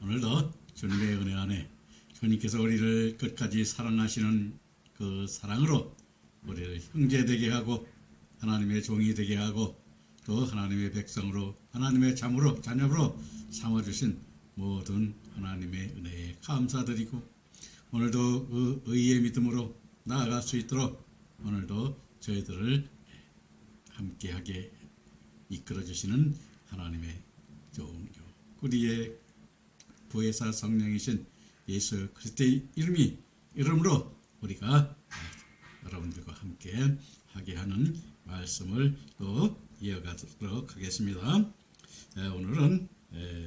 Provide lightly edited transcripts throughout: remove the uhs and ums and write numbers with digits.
오늘도 주님의 은혜 안에 주님께서 우리를 끝까지 사랑하시는 그 사랑으로 우리를 형제되게 하고 하나님의 종이 되게 하고 또 하나님의 백성으로 하나님의 자녀로 삼아주신 모든 하나님의 은혜에 감사드리고 오늘도 그 의의 믿음으로 나아갈 수 있도록 오늘도 저희들을 함께하게 이끌어주시는 하나님의 종교 우리의 부회사 성령이신 예수 그리스도의 이름으로 우리가 여러분들과 함께 하게 하는 말씀을 또 이어가도록 하겠습니다. 오늘은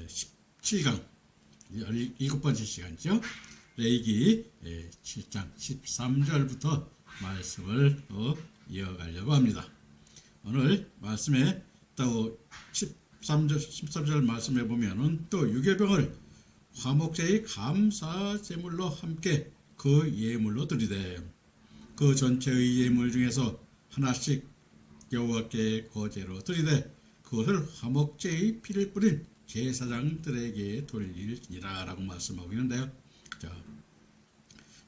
17강 17번째 시간이죠. 레위기 7장 13절부터 말씀을 또 이어가려고 합니다. 오늘 말씀에 또 13절 말씀에 보면은 또 유괴병을 화목제의 감사 제물로 함께 그 예물로 드리되 그 전체의 예물 중에서 하나씩 여호와께 거제로 드리되 그것을 화목제의 피를 뿌린 제사장들에게 돌릴지니라 라고 말씀하고 있는데요. 자,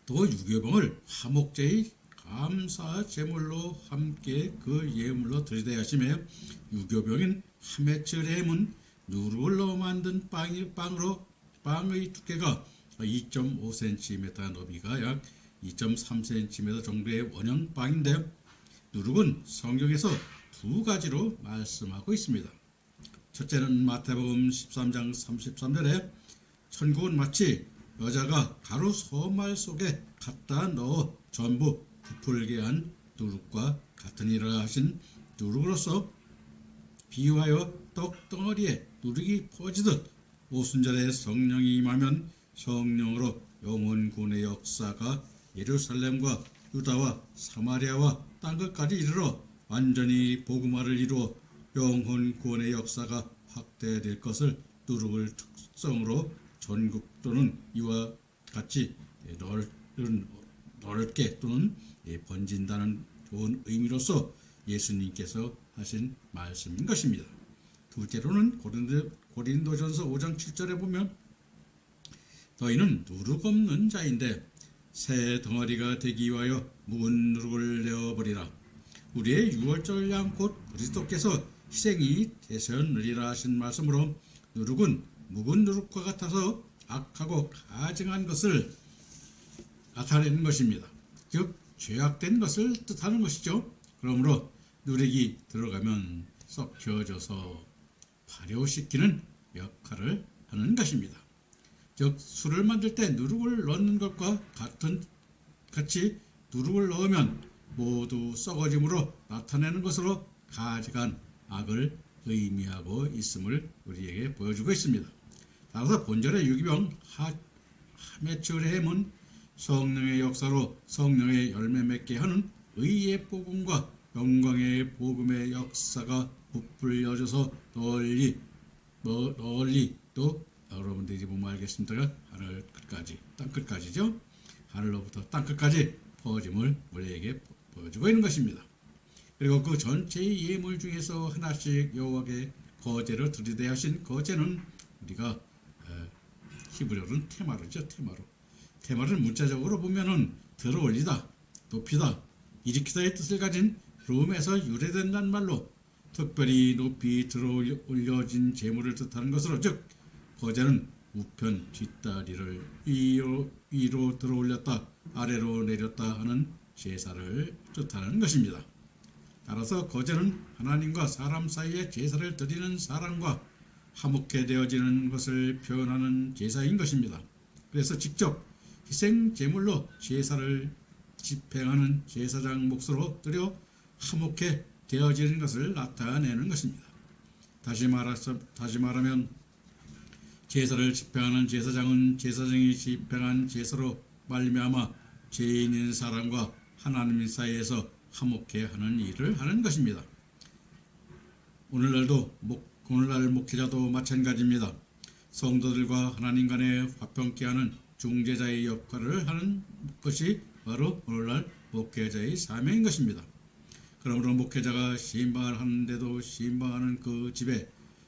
또 유괴병을 화목제의 감사 제물로 함께 그 예물로 드리되 하시며 유괴병인 하메츠레임은 누룩으로 만든 빵의 두께가 2.5cm, 너비가 약 2.3cm 정도의 원형 빵인데 누룩은 성경에서 두 가지로 말씀하고 있습니다. 첫째는 마태복음 13장 33절에 천국은 마치 여자가 가루 소말 속에 갖다 넣어 전부 부풀게 한 누룩과 같으니라 하신 누룩으로서 비유하여 떡덩어리에 누룩이 퍼지듯 오순절에 성령이 임하면 성령으로 영혼구원의 역사가 예루살렘과 유다와 사마리아와 땅끝까지 이르러 완전히 복음화를 이루어 영혼구원의 역사가 확대될 것을 누룩을 특성으로 전국 또는 이와 같이 넓게 또는 번진다는 좋은 의미로서 예수님께서 하신 말씀인 것입니다. 둘째로는 고린도전서 5장 7절에 보면 너희는 누룩 없는 자인데 새 덩어리가 되기 위하여 묵은 누룩을 내어버리라. 우리의 유월절 양 곧 그리스도께서 희생이 되셨느니라 하신 말씀으로 누룩은 묵은 누룩과 같아서 악하고 가증한 것을 나타내는 것입니다. 즉 죄악된 것을 뜻하는 것이죠. 그러므로 누룩이 들어가면 썩혀져서 발효시키는 역할을 하는 것입니다. 즉 술을 만들 때 누룩을 넣는 것과 같이 누룩을 넣으면 모두 썩어짐으로 나타내는 것으로 가증한 악을 의미하고 있음을 우리에게 보여주고 있습니다. 따라서 본절의 유기병 하메츠레임은 성령의 역사로 성령의 열매 맺게 하는 의의 복음과 영광의 복음의 역사가 부풀려져서 널리 또 여러분들이 보면 알겠습니다. 하늘 끝까지 땅 끝까지죠. 하늘로부터 땅 끝까지 퍼짐을 우리에게 보여주고 있는 것입니다. 그리고 그 전체의 예물 중에서 하나씩 여호와께 거제를 드리되 하신 거제는 우리가 히브리어로는 테마르죠. 테마를 문자적으로 보면은 들어올리다, 높이다, 일으키다의 뜻을 가진 롬에서 유래된다는 말로 특별히 높이 들어올려진 재물을 뜻하는 것으로 즉 거제는 우편 뒷다리를 위로 들어올렸다 아래로 내렸다 하는 제사를 뜻하는 것입니다. 따라서 거제는 하나님과 사람 사이에 제사를 드리는 사랑과 화목해 되어지는 것을 표현하는 제사인 것입니다. 그래서 직접 희생 제물로 제사를 집행하는 제사장 몫으로 드려 화목해 되어지는 것을 나타내는 것입니다. 다시 말하면 제사를 집행하는 제사장은 제사장이 집행한 제사로 말미암아 죄인인 사람과 하나님 사이에서 화목해 하는 일을 하는 것입니다. 오늘날 목회자도 마찬가지입니다. 성도들과 하나님 간의 화평케 하는 중재자의 역할을 하는 것이 바로 오늘날 목회자의 사명인 것입니다. 그러므로 목회자가 신방을 하는데도 신방하는 그 집에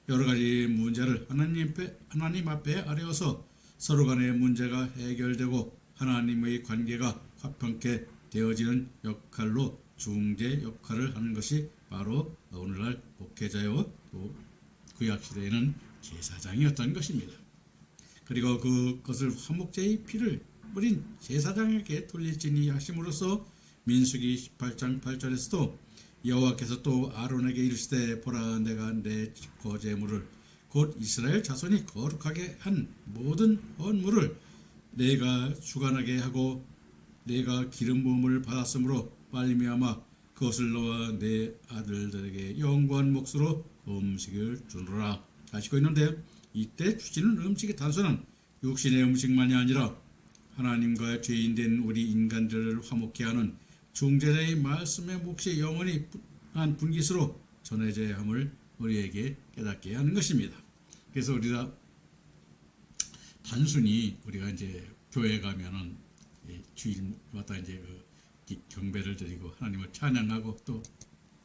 여러 가지 문제를 하나님 앞에 아뢰어서 서로 간의 문제가 해결되고 하나님의 관계가 화평케 되어지는 역할로 중재 역할을 하는 것이 바로 오늘날 목회자요 또 구약시대에는 제사장이었던 것입니다. 그리고 그것을 화목제의 피를 뿌린 제사장에게 돌릴지니 하심으로써 민수기 18장 8절에서도 여호와께서 또 아론에게 이르시되 보라 내가 내 거제물을 곧 이스라엘 자손이 거룩하게 한 모든 헌물을 내가 주관하게 하고 내가 기름 부음을 받았으므로 말미암아 그것을 너와 내 아들들에게 영구한 몫으로 음식을 주노라 하시고 있는데, 이때 주시는 음식이 단순한 육신의 음식만이 아니라 하나님과 죄인된 우리 인간들을 화목케 하는 중재자의 말씀의 몫이 영원히 한 분깃으로 전해져야 함을 우리에게 깨닫게 하는 것입니다. 그래서 우리가 단순히 우리가 이제 교회 가면은 주일마다 이제 경배를 드리고 하나님을 찬양하고 또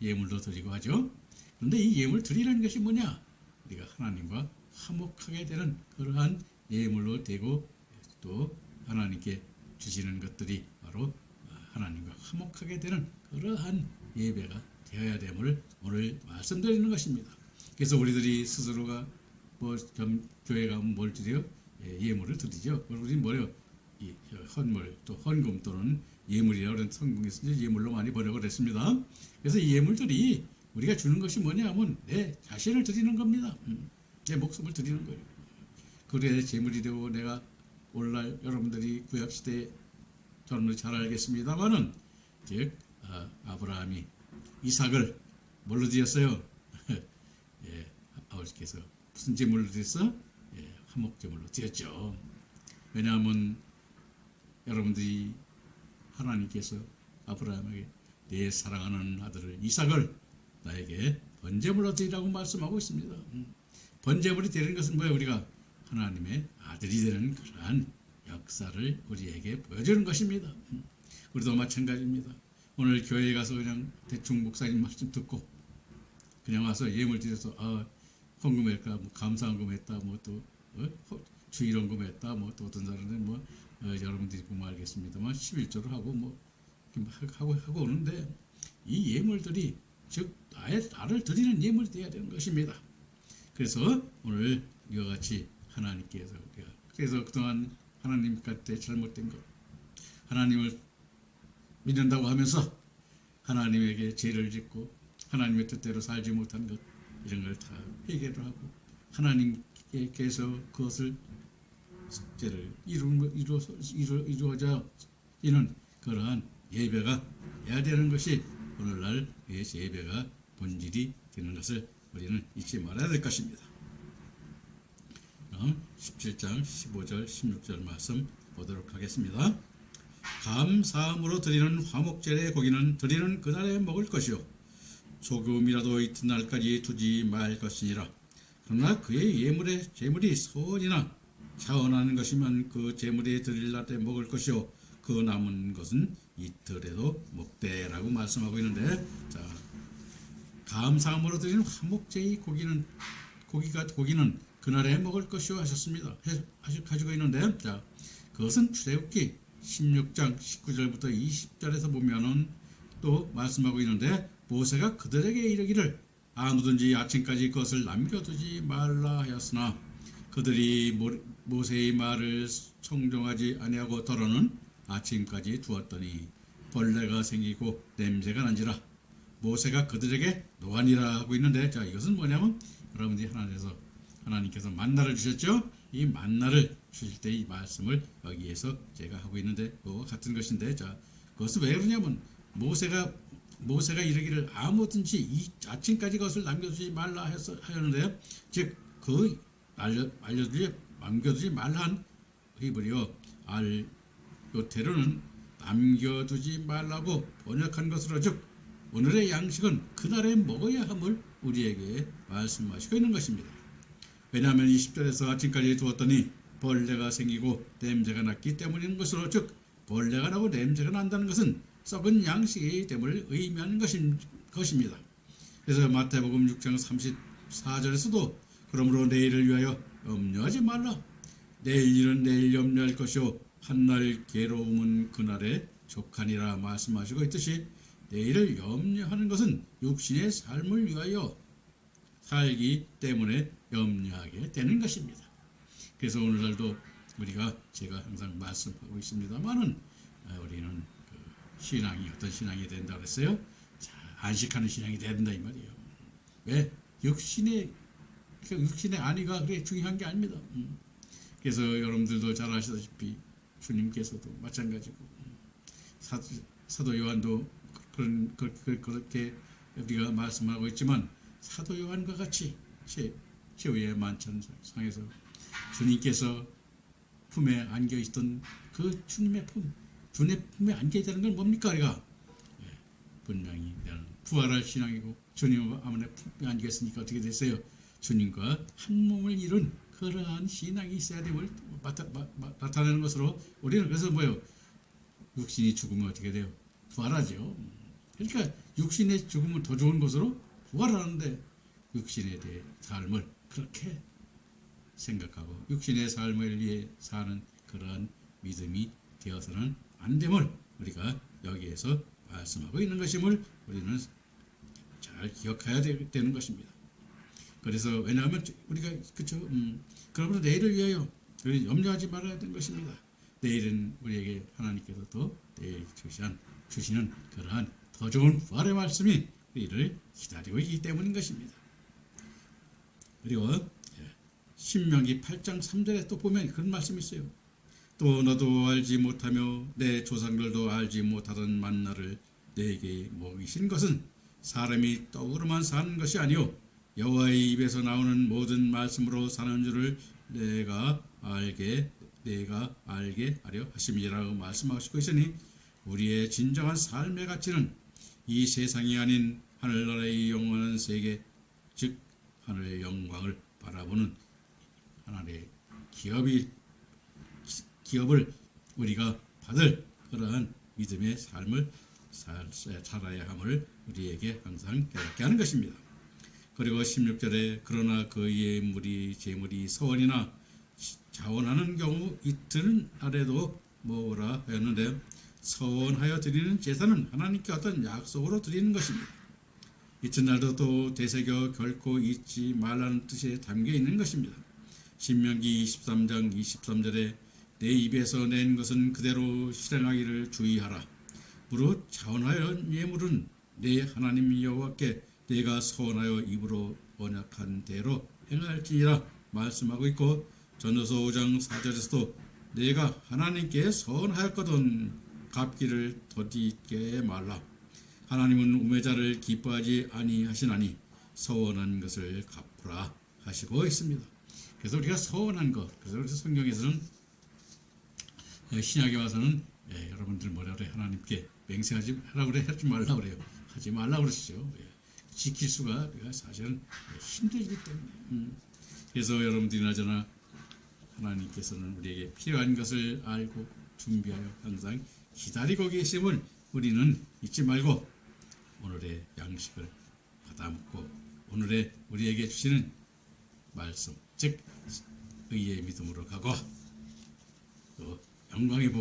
예물도 드리고 하죠. 그런데 이 예물 드리라는 것이 뭐냐? 우리가 하나님과 화목하게 되는 그러한 예물로 되고 또 하나님께 주시는 것들이 바로 하나님과 화목하게 되는 그러한 예배가 되어야 됨을 오늘 말씀드리는 것입니다. 그래서 우리들이 스스로가 교회 가면 뭘 드려요? 예물을 드리죠. 우리 뭐래요? 헌물 또 헌금 또는 예물이라고 하는 성경에서 예물로 많이 번역을 했습니다. 그래서 이 예물들이 우리가 주는 것이 뭐냐 하면 내 자신을 드리는 겁니다. 내 목숨을 드리는 거예요. 그래야 제물이 되고 내가 오늘날 여러분들이 구약시대에 저는 잘 알겠습니다만은 즉 아브라함이 이삭을 뭘로 드렸어요? 아버지께서 무슨 제물로 드렸어? 화목제물로 드렸죠. 왜냐하면 여러분들이 하나님께서 아브라함에게 내 사랑하는 아들을 이삭을 나에게 번제물로 드리라고 말씀하고 있습니다. 번제물이 되는 것은 뭐예요? 우리가 하나님의 아들이 되는 그러한 역사를 우리에게 보여주는 것입니다. 우리도 마찬가지입니다. 오늘 교회에 가서 그냥 대충 목사님 말씀 듣고 그냥 와서 예물 드려서 헌금했다, 감사헌금했다, 또 주일헌금했다, 또 어떤 사람은 여러분들이 보면 알겠습니다만 11조를 하고 하고 오는데 이 예물들이 즉 나를 드리는 예물이 되어야 되는 것입니다. 그래서 오늘 이와 같이 하나님께서 그래서 그동안 하나님 곁에 잘못된 것, 하나님을 믿는다고 하면서 하나님에게 죄를 짓고 하나님의 뜻대로 살지 못한 것, 이런 걸 다 회개를 하고 하나님께서 그것을 숙제를 이루어져 이는 그러한 예배가 해야 되는 것이 오늘날 예배가 본질이 되는 것을 우리는 잊지 말아야 될 것입니다. 그럼 17장 15절 16절 말씀 보도록 하겠습니다. 감사함으로 드리는 화목제의 고기는 드리는 그날에 먹을 것이요 조금이라도 이튿날까지 두지 말 것이니라. 그러나 그의 제물이 선이나 자원하는 것이면 그 제물이 드릴 날에 먹을 것이요 그 남은 것은 이틀에도 먹되라고 말씀하고 있는데, 자, 감사함으로 드리는 화목제의 고기는 그날에 먹을 것이요 하셨습니다. 가지고 있는데, 자, 그것은 출애굽기 16장 19절부터 20절에서 보면은 또 말씀하고 있는데, 모세가 그들에게 이르기를 아무든지 아침까지 그것을 남겨두지 말라 하였으나 그들이 모세의 말을 청종하지 아니하고 더러는 아침까지 두었더니 벌레가 생기고 냄새가 난지라. 모세가 그들에게 노하니라 하고 있는데, 자, 이것은 뭐냐면 여러분들이 하나님께서 만나를 주셨죠. 이 만나를 주실 때 이 말씀을 여기에서 제가 하고 있는데 그거 같은 것인데, 자, 그것은 왜 그러냐면 모세가 이르기를 아무든지 이 아침까지 그것을 남겨두지 말라 하였는데, 즉 그 남겨두지 말란 히브리어 요테르는 남겨두지 말라고 번역한 것으로, 즉 오늘의 양식은 그날에 먹어야 함을 우리에게 말씀하시고 있는 것입니다. 왜냐하면 20절에서 아침까지 두었더니 벌레가 생기고 냄새가 났기 때문인 것으로, 즉 벌레가 나고 냄새가 난다는 것은 썩은 양식이 됨을 의미하는 것입니다. 그래서 마태복음 6장 34절에서도 그러므로 내일을 위하여 염려하지 말라. 내일 일은 내일 염려할 것이요 한날 괴로움은 그날에 족하니라 말씀하시고 있듯이 내일을 염려하는 것은 육신의 삶을 위하여 살기 때문에 염려하게 되는 것입니다. 그래서 오늘날도 우리가 제가 항상 말씀하고 있습니다만은 우리는 그 신앙이 어떤 신앙이 된다 그랬어요? 자, 안식하는 신앙이 된다 이 말이에요. 왜? 육신의 안위가 그게 중요한 게 아닙니다. 그래서 여러분들도 잘 아시다시피 주님께서도 마찬가지고 사도 요한도 그렇게 우리가 말씀하고 있지만 사도 요한과 같이 최후의 만찬상에서 주님께서 품에 안겨 있던 그 주님의 품에 안겨 있다는 건 뭡니까? 우리가 분명히 부활할 신앙이고 주님 아무나 품에 안겨 있으니까 어떻게 됐어요? 주님과 한 몸을 이룬 그러한 신앙이 있어야 됨을 나타내는 것으로 우리는 그래서 뭐예요? 육신이 죽으면 어떻게 돼요? 부활하죠. 그러니까 육신의 죽음은 더 좋은 것으로 부활하는데 육신에 대해 삶을 그렇게 생각하고 육신의 삶을 위해 사는 그러한 믿음이 되어서는 안 됨을 우리가 여기에서 말씀하고 있는 것임을 우리는 잘 기억해야 되는 것입니다. 그래서 왜냐하면 우리가 그렇죠. 그러므로 내일을 위하여 우리 염려하지 말아야 되는 것입니다. 내일은 우리에게 하나님께서 또 내일 주시는 그러한 더 좋은 부활의 말씀이 우리를 기다리고 있기 때문인 것입니다. 그리고 신명기 8장 3절에 또 보면 그런 말씀이 있어요. 또 너도 알지 못하며 내 조상들도 알지 못하던 만나를 내게 먹이신 것은 사람이 떡으로만 사는 것이 아니요 여호와의 입에서 나오는 모든 말씀으로 사는 줄을 내가 알게 하려 하심이라고 말씀하시고 있으니 우리의 진정한 삶의 가치는 이 세상이 아닌 하늘나라의 영원한 세계 즉 하늘의 영광을 바라보는 하나님의 기업을 우리가 받을 그러한 믿음의 삶을 살아야 함을 우리에게 항상 깨닫게 하는 것입니다. 그리고 16절에 그러나 그의 재물이 서원이나 자원하는 경우 이틀 아래도 뭐라 하였는데 서원하여 드리는 제사는 하나님께 어떤 약속으로 드리는 것입니다. 이튿날도 또 되새겨 결코 잊지 말라는 뜻에 담겨 있는 것입니다. 신명기 23장 23절에 내 입에서 낸 것은 그대로 실행하기를 주의하라. 무릇 자원하여 예물은 내 하나님 여호와께 내가 서원하여 입으로 언약한 대로 행할지니라 말씀하고 있고 전도서 5장 4절에서도 내가 하나님께 서원하였거든 갚기를 더디게 말라. 하나님은 우매자를 기뻐하지 아니하시나니 서원한 것을 갚으라 하시고 있습니다. 그래서 우리가 서원한 것, 그래서 성경에서는 신약에 와서는 여러분들 뭐라 그래? 하나님께 맹세하지 하라고 그래? 하지 말라 그래요. 하지 말라 그러시죠. 지킬 수가 사실은 힘들기 때문에. 그래서 여러분들이나 저나 하나님께서는 우리에게 필요한 것을 알고 준비하여 항상 기다리고 계심을 우리는 잊지 말고 오늘의 양식을 받아 먹고 오늘의 우리에게 주시는 말씀, 즉 의의 믿음으로 가고 또 영광의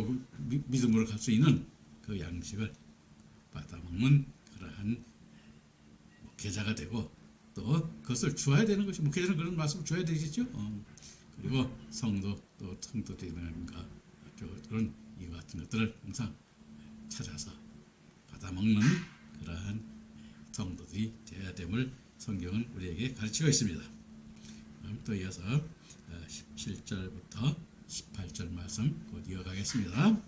믿음으로 갈 수 있는 그 양식을 받아 먹는 그러한 목회자가 되고 또 그것을 주어야 되는 것이 목회자는 그런 말씀을 줘야 되겠죠. 그리고 성도 또 성도들과 그런 이와 같은 것들을 항상 찾아서 받아먹는 그러한 성도들이 되어야 됨을 성경은 우리에게 가르치고 있습니다. 그럼 또 이어서 17절부터 18절 말씀 곧 이어가겠습니다.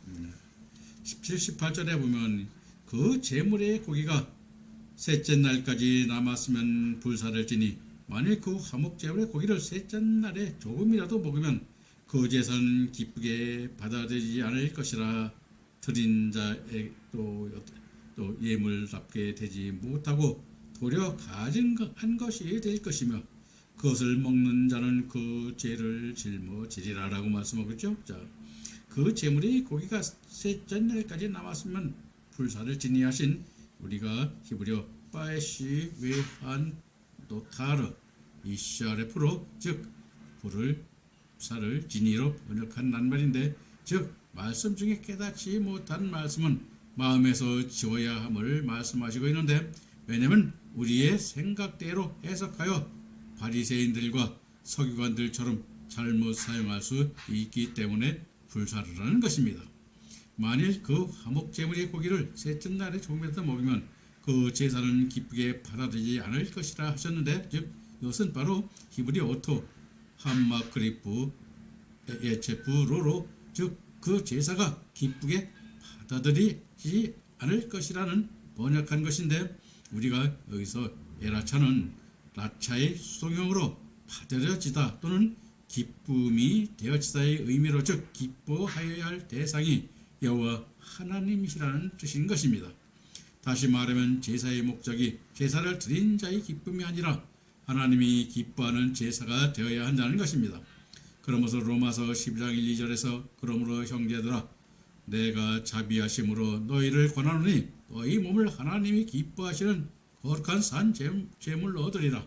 17, 18절에 보면 그 제물의 고기가 셋째 날까지 남았으면 불사를 지니 만일 그 화목 제물의 고기를 셋째 날에 조금이라도 먹으면 그 제사는 기쁘게 받아들이지 않을 것이라 드린 자에 또 예물답게 되지 못하고 도려 가증한 것이 될 것이며 그것을 먹는 자는 그 죄를 짊어지리라라고 말씀하고 있죠. 자, 그 제물의 고기가 셋째 날까지 남았으면 불사를 지니하신 우리가 히브리어 빠에시 외한 노타르 이 CRF로 즉 불을 살을 진리로 번역한 낱말인데 즉 말씀 중에 깨닫지 못한 말씀은 마음에서 지워야 함을 말씀하시고 있는데 왜냐하면 우리의 생각대로 해석하여 바리새인들과 서기관들처럼 잘못 사용할 수 있기 때문에 불사르라는 것입니다. 만일 그 화목제물의 고기를 셋째 날에 조금이라도 먹으면 그 제사는 기쁘게 받아들이지 않을 것이라 하셨는데 즉 이것은 바로 히브리 오토 함마크리프 예체프로로 즉 그 제사가 기쁘게 받아들이지 않을 것이라는 번역한 것인데 우리가 여기서 에라차는 라차의 수동형으로 받아들여지다 또는 기쁨이 되어지다의 의미로 즉 기뻐하여야 할 대상이 여호와 하나님이시라는 뜻인 것입니다. 다시 말하면 제사의 목적이 제사를 드린 자의 기쁨이 아니라 하나님이 기뻐하는 제사가 되어야 한다는 것입니다. 그러면서 로마서 12장 1, 2절에서 그러므로 형제들아 내가 자비하심으로 너희를 권하노니 너희 몸을 하나님이 기뻐하시는 거룩한 산 제물로 얻으리라.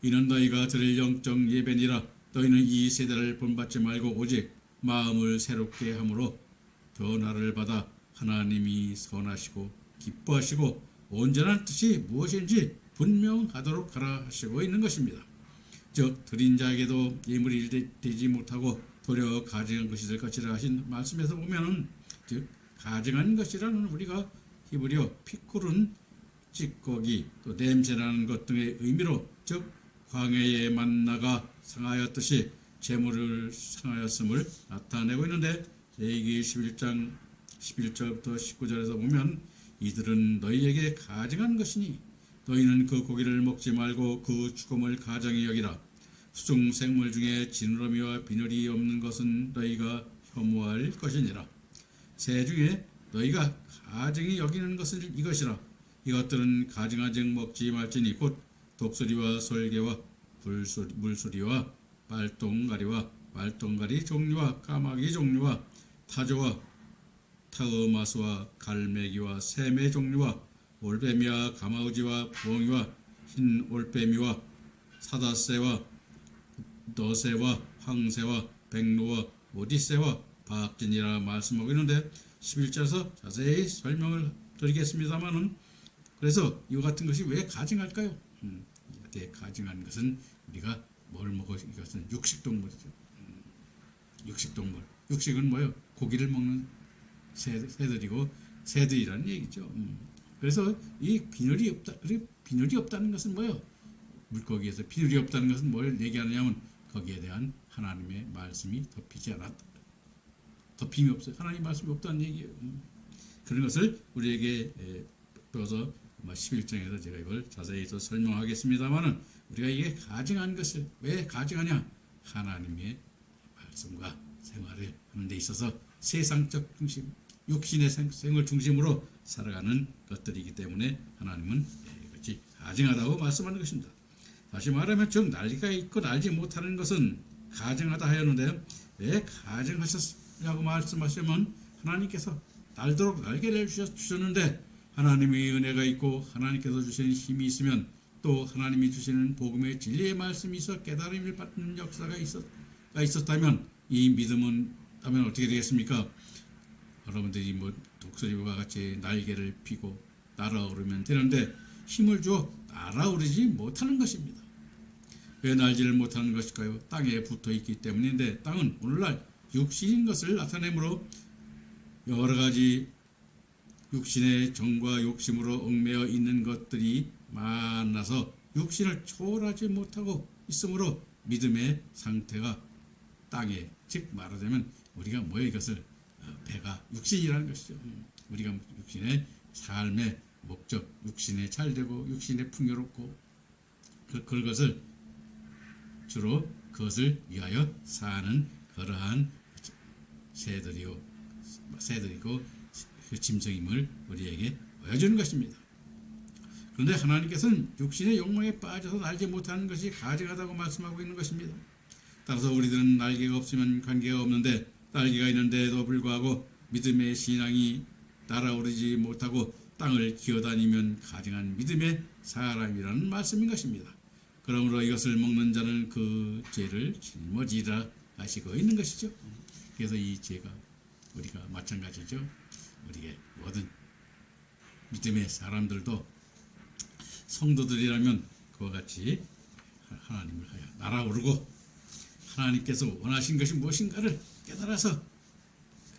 이는 너희가 드릴 영적 예배니라. 너희는 이 세대를 본받지 말고 오직 마음을 새롭게 함으로 변화를 받아 하나님이 선하시고 기뻐하시고 온전한 뜻이 무엇인지 분명하도록 하라 하시고 있는 것입니다. 즉 드린 자에게도 예물이 되지 못하고 도리어 가증한 것이 될 것이라 하신 말씀에서 보면은 즉 가증한 것이라는 우리가 히브리어 피쿠른 찌꺼기 또 냄새나는 것 등의 의미로 즉 광야의 만나가 상하였듯이 재물을 상하였음을 나타내고 있는데 레위기 11장 11절부터 19절에서 보면 이들은 너희에게 가증한 것이니 너희는 그 고기를 먹지 말고 그 죽음을 가증히 여기라. 수중 생물 중에 지느러미와 비늘이 없는 것은 너희가 혐오할 것이니라. 새 중에 너희가 가증히 여기는 것은 이것이라. 이것들은 가증하증 먹지 말지니 곧 독수리와 솔개와 물소리와 말똥가리와 말똥가리 종류와 까마귀 종류와 타조와 타흐마스와 갈매기와 새매 종류와 올빼미와 가마우지와 부엉이와 흰 올빼미와 사다새와 너새와 황새와 백로와 오디새와 박진이라 말씀하고 있는데 11절에서 자세히 설명을 드리겠습니다만은 그래서 이와 같은 것이 왜 가증할까요? 이때 가증한 것은 우리가 뭘 먹어 이것은 육식동물이죠. 육식동물. 육식은 뭐예요? 고기를 먹는 새들이고 새들이라는 얘기죠. 그래서 이 비늘이 없다. 그리고 비늘이 없다는 것은 뭐예요? 물고기에서 비늘이 없다는 것은 뭘 얘기하느냐면 거기에 대한 하나님의 말씀이 덮이지 않았다. 덮임이 없어요. 하나님 말씀이 없다는 얘기예요. 그런 것을 우리에게 배워서 11장에서 제가 이걸 자세히 더 설명하겠습니다만은 우리가 이게 가증한 것을 왜 가증하냐? 하나님의 말씀과 생활을 하는 데 있어서 세상적 중심, 육신의 생을 중심으로 살아가는 것들이기 때문에 하나님은 이것이 가증하다고 말씀하는 것입니다. 다시 말하면 즉 날개가 있고 날지 못하는 것은 가증하다 하였는데 왜 가증하셨냐고 말씀하시면 하나님께서 날도록 날개를 주셨는데 하나님의 은혜가 있고 하나님께서 주시는 힘이 있으면 또 하나님이 주시는 복음의 진리의 말씀이 있어 깨달음을 받는 역사가 있었다면 이 믿음은 하면 어떻게 되겠습니까? 여러분들이 뭐 독수리와 같이 날개를 펴고 날아오르면 되는데 힘을 주어 날아오르지 못하는 것입니다. 왜 날지를 못하는 것일까요? 땅에 붙어 있기 때문인데 땅은 오늘날 육신인 것을 나타내므로 여러 가지 육신의 정과 욕심으로 얽매여 있는 것들이 많아서 육신을 초월하지 못하고 있으므로 믿음의 상태가 땅에 즉 말하자면 우리가 뭐예요? 이것을 배가 육신이라는 것이죠. 우리가 육신의 삶의 목적, 육신에 잘되고 육신에 풍요롭고 그것을 주로 그것을 위하여 사는 그러한 새들이고 그 짐승임을 우리에게 보여주는 것입니다. 그런데 하나님께서는 육신의 욕망에 빠져서 날지 못하는 것이 가증하다고 말씀하고 있는 것입니다. 따라서 우리들은 날개가 없으면 관계가 없는데 날개가 있는데도 불구하고 믿음의 신앙이 날아오르지 못하고 땅을 기어다니면 가증한 믿음의 사람이라는 말씀인 것입니다. 그러므로 이것을 먹는 자는 그 죄를 짊어지라 하시고 있는 것이죠. 그래서 이 죄가 우리가 마찬가지죠. 우리의 모든 믿음의 사람들도 성도들이라면 그와 같이 하나님을 하여 날아오르고 하나님께서 원하신 것이 무엇인가를 깨달아서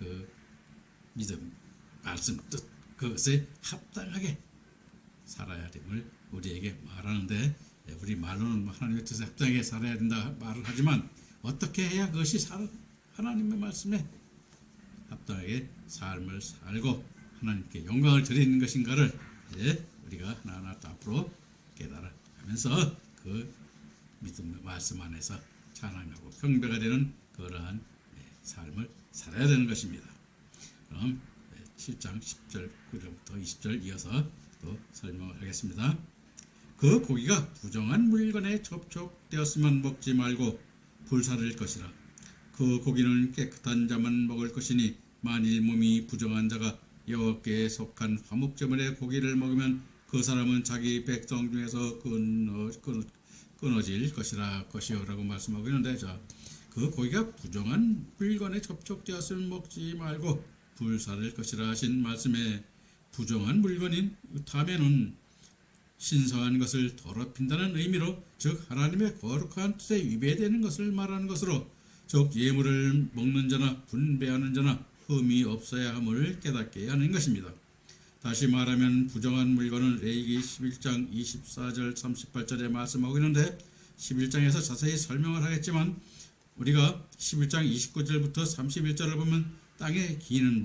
그 믿음, 말씀, 뜻 그것에 합당하게 살아야 됨을 우리에게 말하는데, 우리 말로는 하나님의 뜻에 합당하게 살아야 된다 말을 하지만 어떻게 해야 그것이 하나님의 말씀에 합당하게 삶을 살고 하나님께 영광을 드리는 것인가를 우리가 하나하나 앞으로 깨달아가면서 그 믿음의 말씀 안에서 찬양하고 경배가 되는 그러한 삶을 살아야 되는 것입니다. 그럼 7장 10절 부터 20절 이어서 또 설명을 하겠습니다. 그 고기가 부정한 물건에 접촉되었으면 먹지 말고 불사를 것이라. 그 고기는 깨끗한 자만 먹을 것이니 만일 몸이 부정한 자가 여호와께 속한 화목제물의 고기를 먹으면 그 사람은 자기 백성 중에서 끊어질 것이라고 말씀하고 있는데, 그 고기가 부정한 물건에 접촉되었으면 먹지 말고 불사를 것이라 하신 말씀에 부정한 물건인 다음에는 신성한 것을 더럽힌다는 의미로, 즉 하나님의 거룩한 뜻에 위배되는 것을 말하는 것으로, 즉 예물을 먹는 자나 분배하는 자나 흠이 없어야 함을 깨닫게 하는 것입니다. 다시 말하면 부정한 물건은 레위기 11장 24절 38절에 말씀하고 있는데, 11장에서 자세히 설명을 하겠지만 우리가 11장 29절부터 31절을 보면 땅에 기는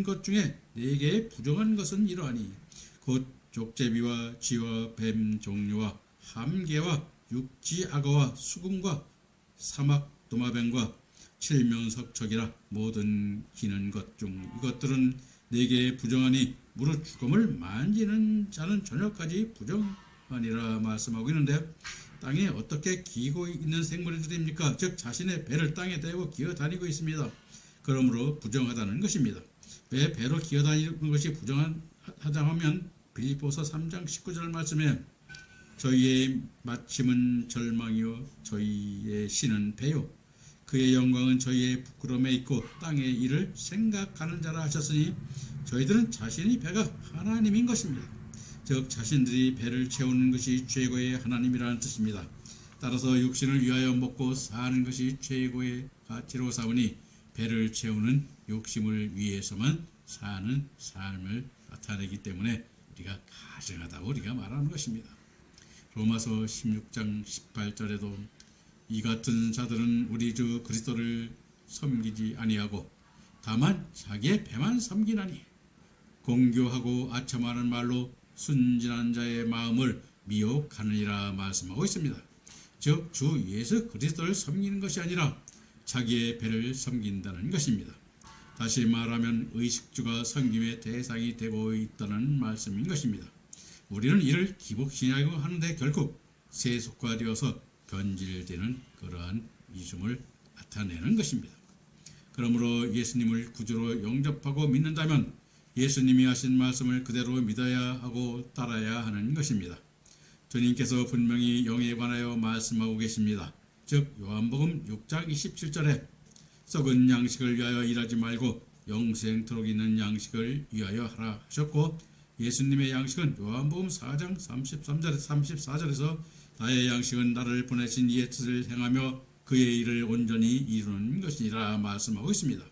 것 중에 4개의 부정한 것은 이러하니 곧 족제비와 쥐와 뱀 종류와 함개와 육지 악어와 수금과 사막 도마뱀과 칠면석척이라. 모든 기는 것 중 이것들은 4개의 부정하니 무릇 죽음을 만지는 자는 저녁까지 부정하니라 말씀하고 있는데, 땅에 어떻게 기고 있는 생물들입니까? 즉 자신의 배를 땅에 대고 기어다니고 있습니다. 그러므로 부정하다는 것입니다. 왜 배로 기어다니는 것이 부정하다 하면 빌립보서 3장 19절 말씀에 저희의 마침은 절망이요 저희의 신은 배요 그의 영광은 저희의 부끄러움에 있고 땅의 일을 생각하는 자라 하셨으니, 저희들은 자신이 배가 하나님인 것입니다. 즉 자신들이 배를 채우는 것이 최고의 하나님이라는 뜻입니다. 따라서 육신을 위하여 먹고 사는 것이 최고의 가치로 삼으니 배를 채우는 욕심을 위해서만 사는 삶을 나타내기 때문에 우리가 가증하다고 우리가 말하는 것입니다. 로마서 16장 18절에도 이 같은 자들은 우리 주 그리스도를 섬기지 아니하고 다만 자기의 배만 섬기나니 공교하고 아첨하는 말로 순진한 자의 마음을 미혹하느니라 말씀하고 있습니다. 즉 주 예수 그리스도를 섬기는 것이 아니라 자기의 배를 섬긴다는 것입니다. 다시 말하면 의식주가 섬김의 대상이 되고 있다는 말씀인 것입니다. 우리는 이를 기복신이라고 하는데 결국 세속화되어서 변질되는 그러한 이중을 나타내는 것입니다. 그러므로 예수님을 구주로 영접하고 믿는다면 예수님이 하신 말씀을 그대로 믿어야 하고 따라야 하는 것입니다. 주님께서 분명히 영에 관하여 말씀하고 계십니다. 즉 요한복음 6장 27절에 썩은 양식을 위하여 일하지 말고 영생토록 있는 양식을 위하여 하라 하셨고, 예수님의 양식은 요한복음 4장 34절에서 나의 양식은 나를 보내신 이의 뜻을 행하며 그의 일을 온전히 이루는 것이니라 말씀하고 있습니다.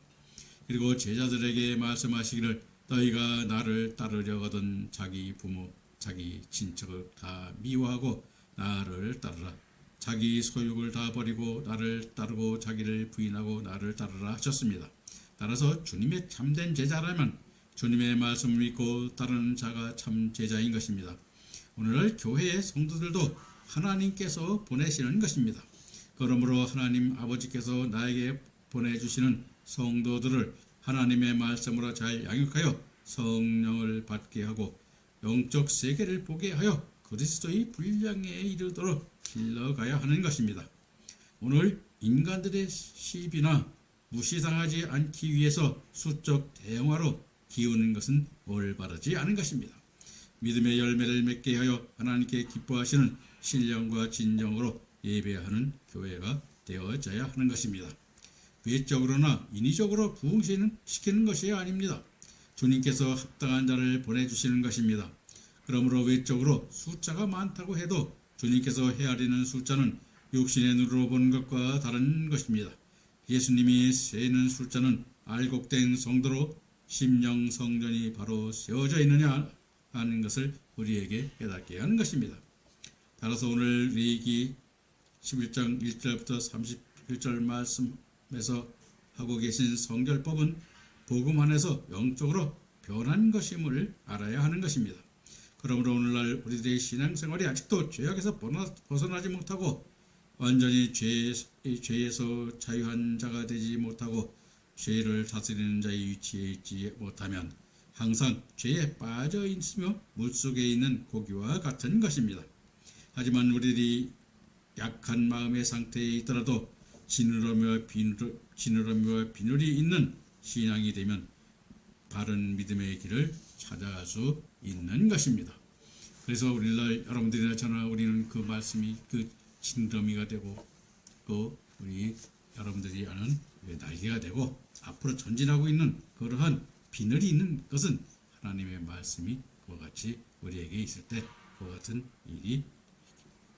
그리고 제자들에게 말씀하시기를 너희가 나를 따르려거든 자기 부모 자기 친척을 다 미워하고 나를 따르라. 자기 소욕을 다 버리고 나를 따르고 자기를 부인하고 나를 따르라 하셨습니다. 따라서 주님의 참된 제자라면 주님의 말씀을 믿고 따르는 자가 참 제자인 것입니다. 오늘날 교회의 성도들도 하나님께서 보내시는 것입니다. 그러므로 하나님 아버지께서 나에게 보내주시는 성도들을 하나님의 말씀으로 잘 양육하여 성령을 받게 하고 영적 세계를 보게 하여 그리스도의 분량에 이르도록 길러가야 하는 것입니다. 오늘 인간들의 시비나 무시당하지 않기 위해서 수적 대형화로 기우는 것은 올바르지 않은 것입니다. 믿음의 열매를 맺게 하여 하나님께 기뻐하시는 신령과 진정으로 예배하는 교회가 되어져야 하는 것입니다. 외적으로나 인위적으로 부흥시키는 것이 아닙니다. 주님께서 합당한 자를 보내주시는 것입니다. 그러므로 외적으로 숫자가 많다고 해도 주님께서 헤아리는 숫자는 육신의 눈으로 보는 것과 다른 것입니다. 예수님이 세는 숫자는 알곡된 성도로 심령 성전이 바로 세워져 있느냐 하는 것을 우리에게 깨닫게 하는 것입니다. 따라서 오늘 레위기 11장 1절부터 31절 말씀에서 하고 계신 성결법은 복음 안에서 영적으로 변한 것임을 알아야 하는 것입니다. 그러므로 오늘날 우리들의 신앙생활이 아직도 죄악에서 벗어나지 못하고 완전히 죄에서 자유한 자가 되지 못하고 죄를 다스리는 자의 위치에 있지 못하면 항상 죄에 빠져 있으며 물속에 있는 고기와 같은 것입니다. 하지만 우리들이 약한 마음의 상태에 있더라도 지느러미와 비늘이 있는 신앙이 되면 바른 믿음의 길을 찾아갈 수 있는 것입니다. 그래서 오늘날 여러분들이나 저나 우리는 그 말씀이 그 지느러미가 되고 또 우리 여러분들이 아는 날개가 되고 앞으로 전진하고 있는 그러한 비늘이 있는 것은 하나님의 말씀이 그와 같이 우리에게 있을 때 그와 같은 일이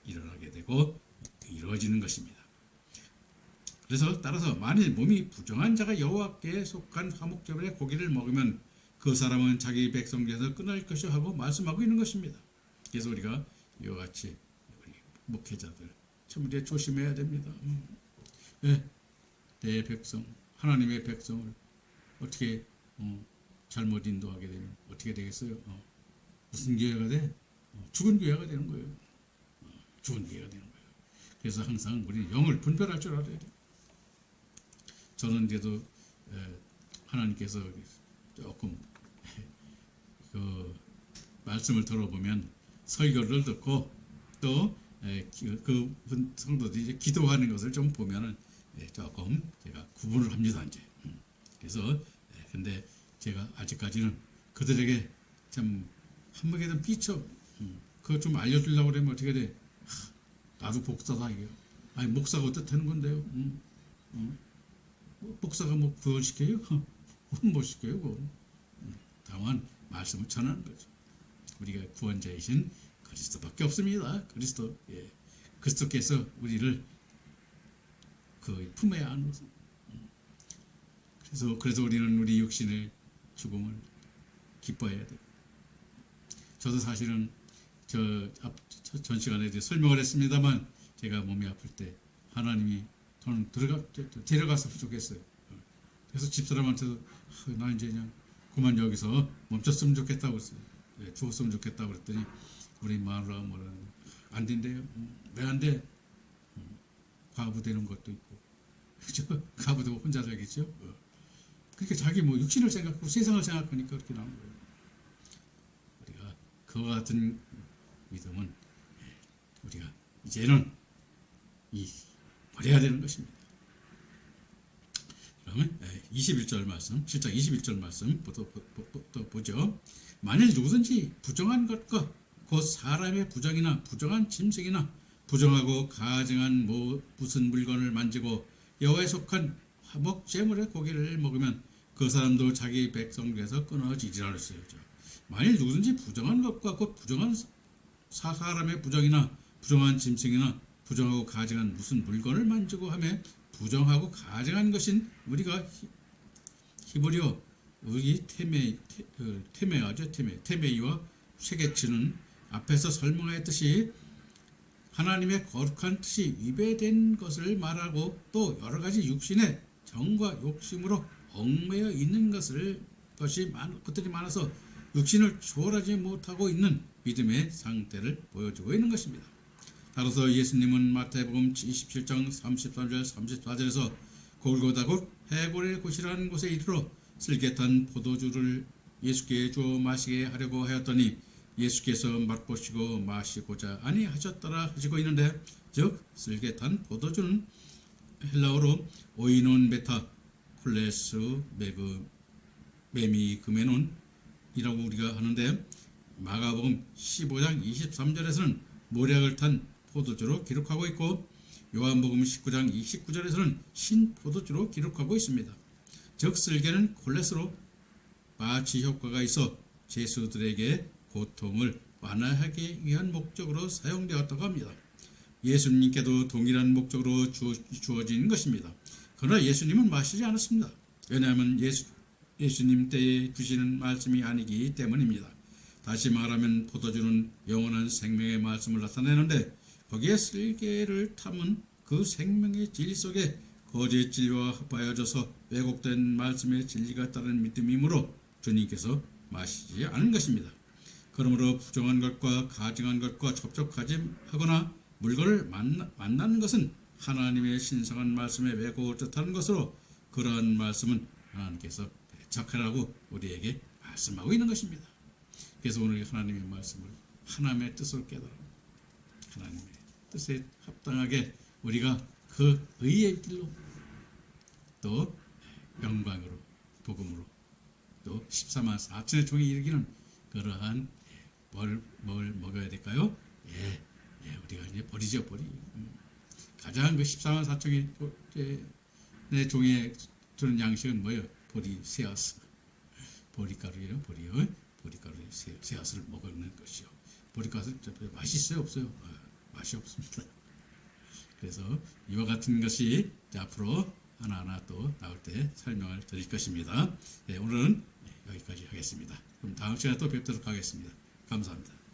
일어나게 되고 이루어지는 것입니다. 그래서 따라서 만일 몸이 부정한 자가 여호와께 속한 화목제물의 고기를 먹으면 그 사람은 자기 백성 중에서 끊을 것이요 하고 말씀하고 있는 것입니다. 그래서 우리가 이와 같이 우리 목회자들 참 우리가 조심해야 됩니다. 내 백성 하나님의 백성을 어떻게 잘못 인도하게 되면 어떻게 되겠어요? 무슨 교회가 돼? 죽은 교회가 되는 거예요. 죽은 교회가 되는 거예요. 그래서 항상 우리는 영을 분별할 줄 알아야 돼요. 저는 그래도 하나님께서 조금 그 말씀을 들어보면 설교를 듣고 또 그 성도들이 기도하는 것을 좀 보면은 조금 제가 구분을 합니다 이제. 그래서 근데 제가 아직까지는 그들에게 참 한번에든 삐쳐 그거 좀 알려주려고 그러면 어떻게 돼? 나도 복사다 이게. 아니 목사가 어떻다는 건데요? 목사가 뭐 구원시켜요? 못 시켜요 그거. 다만 말씀을 전하는 거죠. 우리가 구원자이신 그리스도밖에 없습니다. 그리스도, 그리스도께서 우리를 그 품에 안으셔서. 그래서 우리는 우리 육신의 죽음을 기뻐해야 돼요. 저도 사실은 전 시간에 설명을 했습니다만 제가 몸이 아플 때 하나님이 저는 데려갔으면 좋겠어요. 그래서 집사람한테도 나 이제 그냥 그만 여기서 멈췄으면 좋겠다고 했어요. 죽었으면 좋겠다고 그랬더니 우리 마누라가 뭐라는 안 된대요. 왜 안 돼? 과부 되는 것도 있고 그죠? 과부도 혼자 살겠죠. 그러니까 자기 뭐 육신을 생각하고 세상을 생각하니까 그렇게 나온 거예요. 우리가 그와 같은 믿음은 우리가 이제는 버려야 되는 것입니다. 그러면 21절 말씀, 7장 21절 말씀부터 보죠. 만일 누구든지 부정한 것과 곧 사람의 부정이나 부정한 짐승이나 부정하고 가증한 무슨 물건을 만지고 여호와에 속한 화목 제물의 고기를 먹으면 그 사람도 자기 백성 중에서 끊어지리라 했어요. 만일 누구든지 부정한 것과 곧 부정한 사람의 부정이나 부정한 짐승이나 부정하고 가증한 무슨 물건을 만지고 하며 부정하고 가증한 것인 우리가 히브리어 우리 테메이와 세계치는 앞에서 설명하였듯이 하나님의 거룩한 뜻이 위배된 것을 말하고 또 여러 가지 육신의 정과 욕심으로 얽매여 있는 것들이 많아서 육신을 초월하지 못하고 있는 믿음의 상태를 보여주고 있는 것입니다. 따라서 예수님은 마태복음 27장 33절 34절에서 골고다 곧 해골의 곳이라는 곳에 이르러 쓸개탄 포도주를 예수께 주어 마시게 하려고 하였더니 예수께서 맛보시고 마시고자 아니하셨더라 하시고 있는데, 즉 쓸개탄 포도주는 헬라어로 오이논 베타 콜레스 메미그메논 이라고 우리가 하는데, 마가복음 15장 23절에서는 모략을 탄 포도주로 기록하고 있고 요한복음 19장 29절에서는 신포도주로 기록하고 있습니다. 즉 쓸개는 콜레스로 마취 효과가 있어 죄수들에게 고통을 완화하기 위한 목적으로 사용되었다고 합니다. 예수님께도 동일한 목적으로 주어진 것입니다. 그러나 예수님은 마시지 않았습니다. 왜냐하면 예수님 때에 주시는 말씀이 아니기 때문입니다. 다시 말하면 포도주는 영원한 생명의 말씀을 나타내는데 거기에 쓸개를 타면 그 생명의 진리 속에 거짓 진리와 합하여져서 왜곡된 말씀의 진리가 따른 믿음이므로 주님께서 마시지 않은 것입니다. 그러므로 부정한 것과 가증한 것과 접촉하지 하거나 물건을 만나는 것은 하나님의 신성한 말씀에 왜곡을 뜻하는 것으로 그러한 말씀은 하나님께서 배척하라고 우리에게 말씀하고 있는 것입니다. 그래서 오늘 하나님의 말씀을 하나님의 뜻으로 깨달아 하나님의 뜻에 합당하게 우리가 그 의의 길로 또 영광으로 복음으로 또 14만 4천의 종이 이르기는 그러한 뭘 먹어야 될까요? 우리가 이제 버리죠. 가장 그 14만 4천의 내 종에 주는 양식은 뭐예요? 보리 씨앗, 보리가루예요. 보리가루의 씨앗을 먹는 것이요. 보리가루 맛있어요, 없어요? 맛이 없습니다. 그래서 이와 같은 것이 앞으로 하나하나 또 나올 때 설명을 드릴 것입니다. 오늘은 여기까지 하겠습니다. 그럼 다음 시간에 또 뵙도록 하겠습니다. 감사합니다.